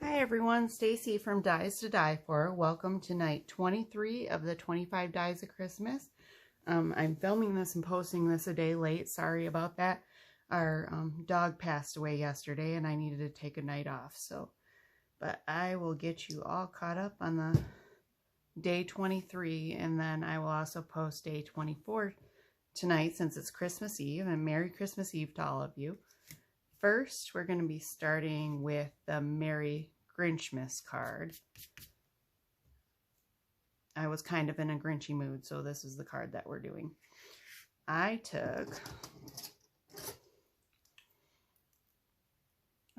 Hi everyone, Stacy from Dies to Die For. Welcome to night 23 of the 25 Dies of Christmas. I'm filming this and posting this a day late. Sorry about that. Our dog passed away yesterday and I needed to take a night off. But I will get you all caught up on the day 23, and then I will also post day 24 tonight since it's Christmas Eve, and Merry Christmas Eve to all of you. First, we're going to be starting with the Merry Grinchmas card. I was kind of in a Grinchy mood, so this is the card that we're doing. I took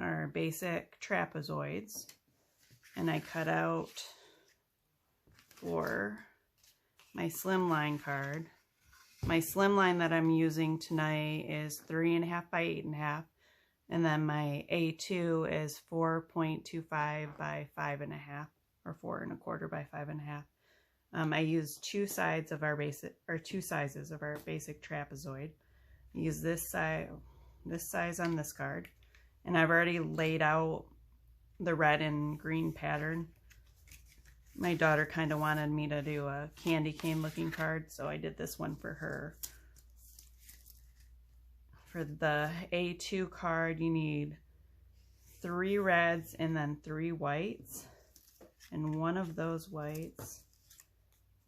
our basic trapezoids, and I cut out for my slimline card. My slimline that I'm using tonight is 3.5 by 8.5. And then my A2 is 4.25 by 5.5, or 4.25 by 5.5. I used two sizes of our basic trapezoid. I use this size on this card, and I've already laid out the red and green pattern. My daughter kind of wanted me to do a candy cane looking card, so I did this one for her. For the A2 card, you need 3 reds and then 3 whites. And one of those whites,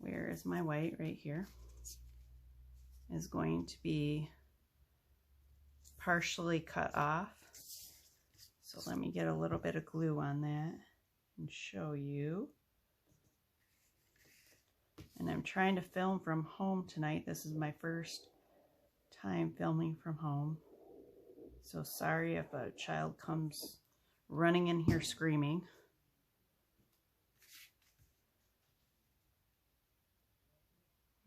where is my white? Right here, is going to be partially cut off. So let me get a little bit of glue on that and show you. And I'm trying to film from home tonight. This is my first time filming from home, so sorry if a child comes running in here screaming.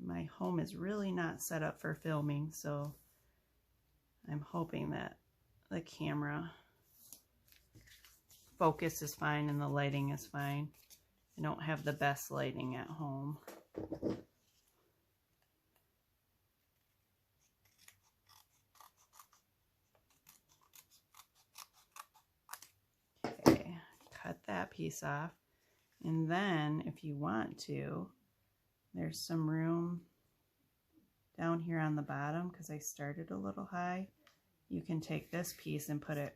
My home is really not set up for filming, so I'm hoping that the camera focus is fine and the lighting is fine. I don't have the best lighting at home. Cut that piece off, and then if you want to, there's some room down here on the bottom because I started a little high. You can take this piece and put it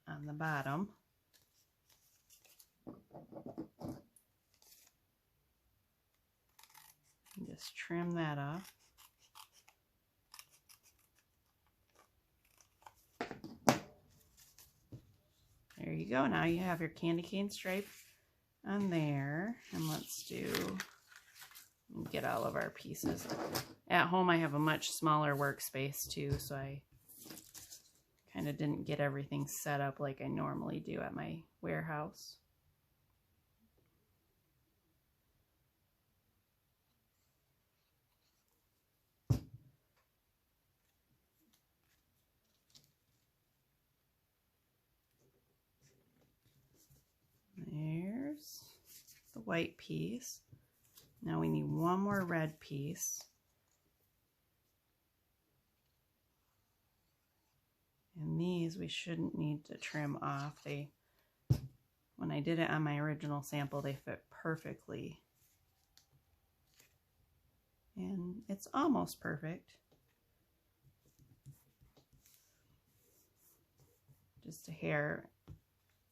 on the bottom. And just trim that off. There you go. Now you have your candy cane stripe on there. And let's get all of our pieces. At home I have a much smaller workspace too, so I kind of didn't get everything set up like I normally do at my warehouse. There's the white piece. Now we need one more red piece. And these we shouldn't need to trim off. When I did it on my original sample, they fit perfectly. And it's almost perfect. Just a hair.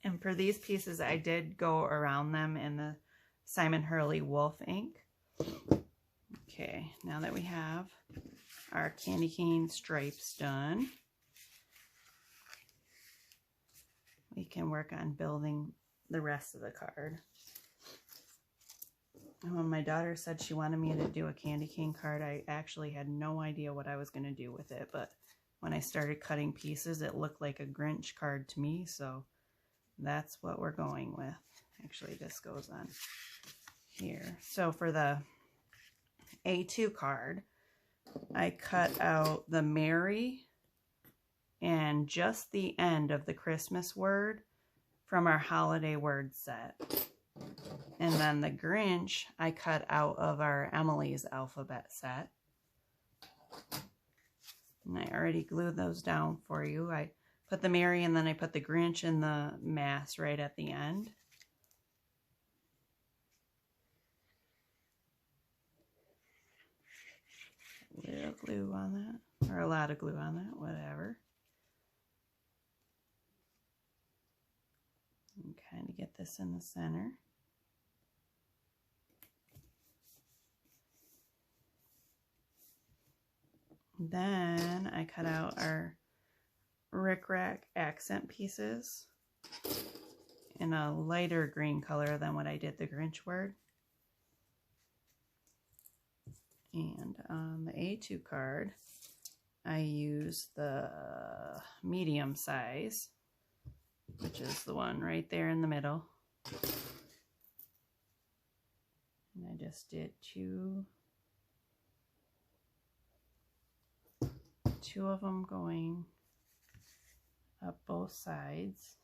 And for these pieces, I did go around them in the Simon Hurley Wolf ink. Okay, now that we have our candy cane stripes done, we can work on building the rest of the card. And when my daughter said she wanted me to do a candy cane card, I actually had no idea what I was going to do with it. But when I started cutting pieces, it looked like a Grinch card to me, so that's what we're going with. Actually, this goes on here. So for the A2 card, I cut out the Merry and just the end of the Christmas word from our holiday word set. And then the Grinch, I cut out of our Emily's alphabet set. And I already glued those down for you. I put the Merry, and then I put the Grinch and the mask right at the end. A little glue on that, or a lot of glue on that, whatever. And kind of get this in the center. Then I cut out our rickrack accent pieces in a lighter green color than what I did the Grinch word. And on the A2 card, I use the medium size, which is the one right there in the middle. And I just did two of them going up both sides.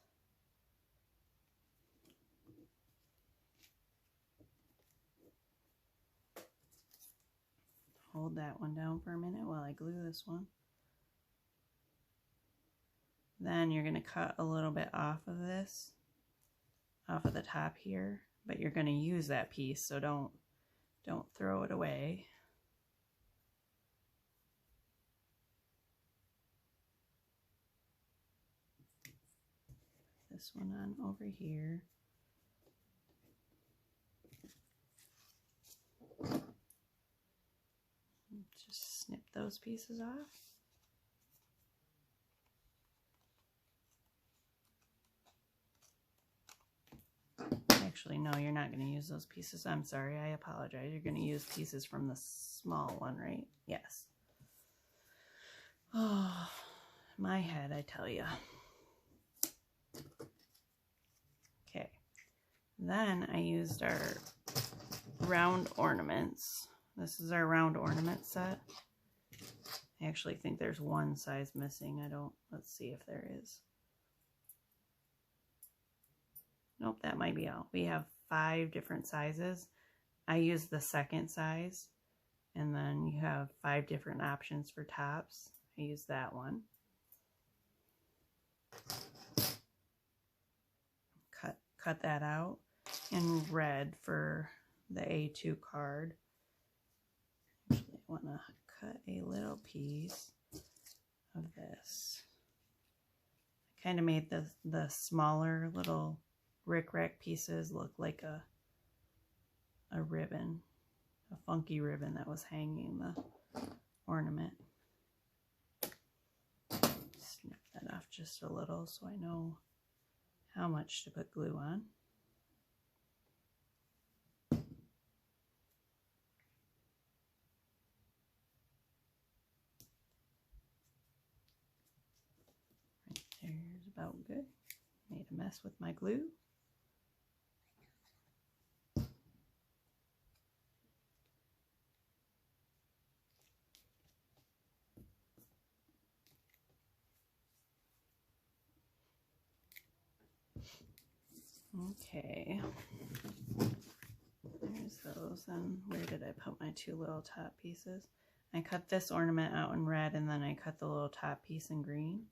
Hold that one down for a minute while I glue this one. Then you're going to cut a little bit off of this, off of the top here, but you're going to use that piece, so don't throw it away. This one on over here. Just snip those pieces off. Actually, no, you're not going to use those pieces. I'm sorry, I apologize. You're going to use pieces from the small one, right? Yes. Oh, my head, I tell you. Okay. Then I used our round ornaments. This is our round ornament set. I actually think there's one size missing. Let's see if there is. Nope, that might be all. We have 5 different sizes. I use the second size, and then you have 5 different options for tops. I use that one. Cut that out in red for the A2 card. Actually, I want to cut a little piece of this. I kind of made the smaller little rickrack pieces look like a ribbon, a funky ribbon that was hanging the ornament. Snip that off just a little so I know how much to put glue on. Right there's about good. Made a mess with my glue. Okay, there's those. And where did I put my 2 little top pieces? I cut this ornament out in red, and then I cut the little top piece in green.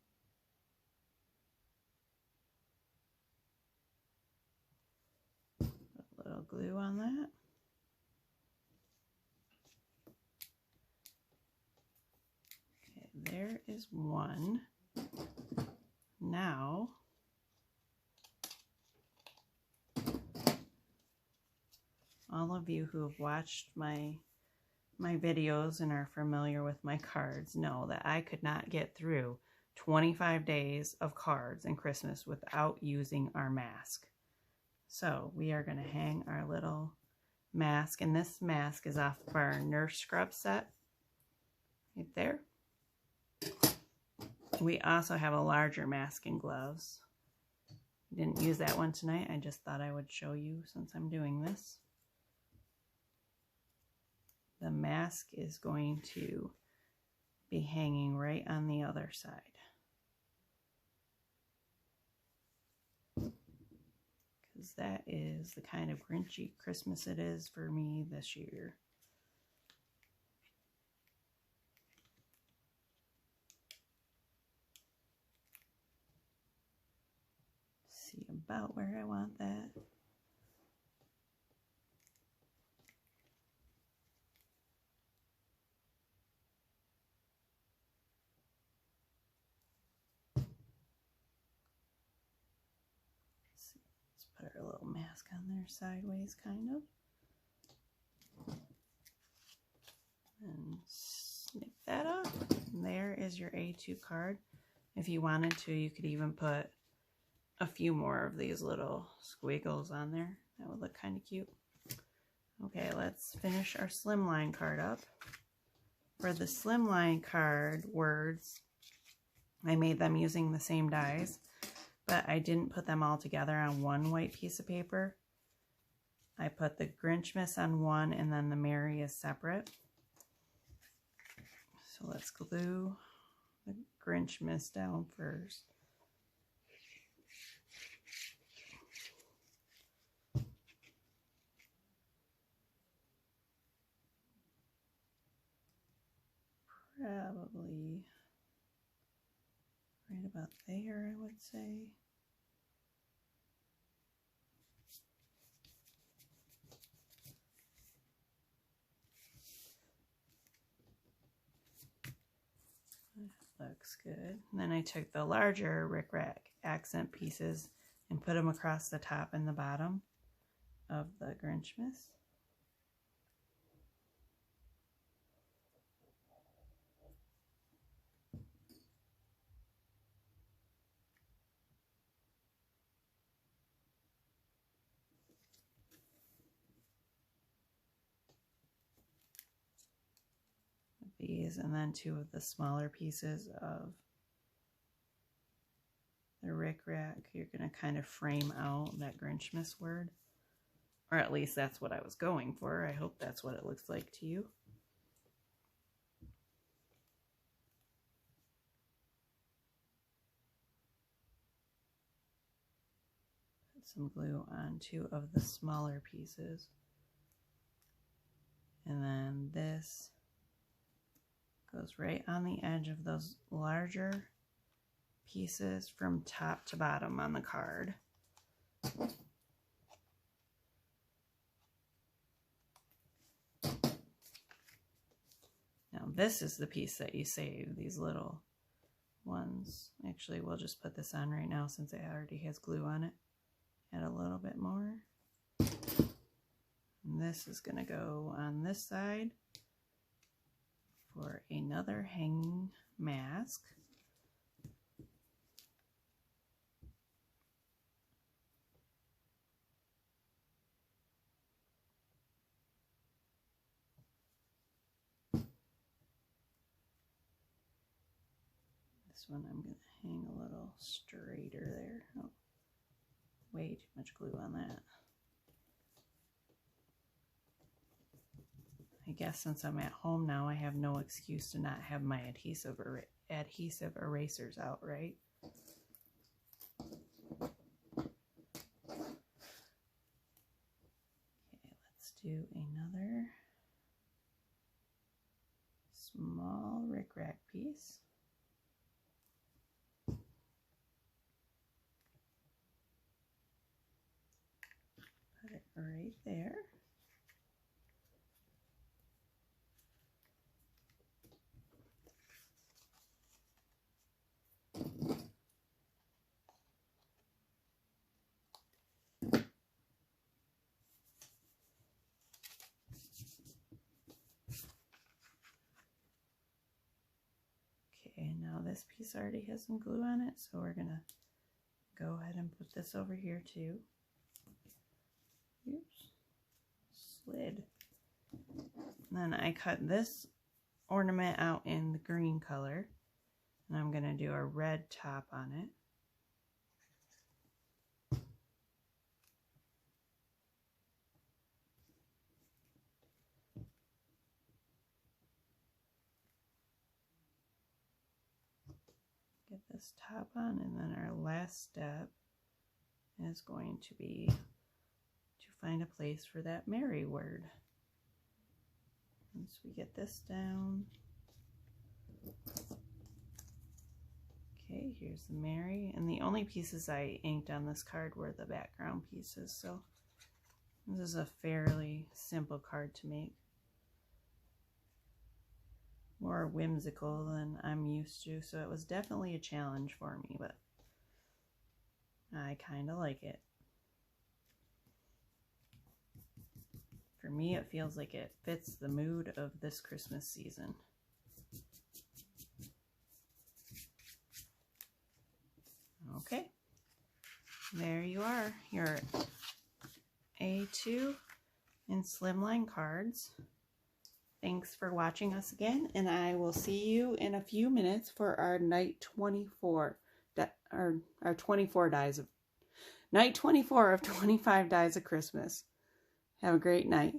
Put a little glue on that. Okay, there is one. Now, all of you who have watched my videos and are familiar with my cards know that I could not get through 25 days of cards and Christmas without using our mask. So we are going to hang our little mask, and this mask is off of our Nurse Scrub set right there. We also have a larger mask and gloves. Didn't use that one tonight. I just thought I would show you since I'm doing this. The mask is going to be hanging right on the other side. Because that is the kind of Grinchy Christmas it is for me this year. See about where I want that. Let's put our little mask on there sideways, kind of. And snip that off. And there is your A2 card. If you wanted to, you could even put a few more of these little squiggles on there. That would look kind of cute. Okay, let's finish our slimline card up. For the slimline card words, I made them using the same dies, but I didn't put them all together on one white piece of paper. I put the Grinchmas on one and then the Merry is separate. So let's glue the Grinchmas down first. Probably right about there, I would say. That looks good. And then I took the larger rickrack accent pieces and put them across the top and the bottom of the Grinchmas. These, and then two of the smaller pieces of the rickrack. You're going to kind of frame out that Grinchmas word, or at least that's what I was going for. I hope that's what it looks like to you. Put some glue on two of the smaller pieces, and then this goes right on the edge of those larger pieces from top to bottom on the card. Now this is the piece that you save, these little ones. Actually, we'll just put this on right now since it already has glue on it. Add a little bit more. And this is going to go on this side for another hanging mask. This one I'm going to hang a little straighter there. Oh, way too much glue on that. I guess since I'm at home now, I have no excuse to not have my adhesive erasers out, right? Okay, let's do another small rickrack piece. Put it right there. Okay, now this piece already has some glue on it, so we're gonna go ahead and put this over here too. Oops, slid. And then I cut this ornament out in the green color, and I'm gonna do a red top on it. Get this top on, and then our last step is going to be to find a place for that Merry word. Once we get this down, Okay, here's the Mary. And the only pieces I inked on this card were the background pieces. So this is a fairly simple card to make. More whimsical than I'm used to. So it was definitely a challenge for me, but I kind of like it. For me, it feels like it fits the mood of this Christmas season. Okay, there you are, your A2 and slimline cards. Thanks for watching us again, and I will see you in a few minutes for our night 24, our 24 dies of, night 24 of 25 dies of Christmas. Have a great night.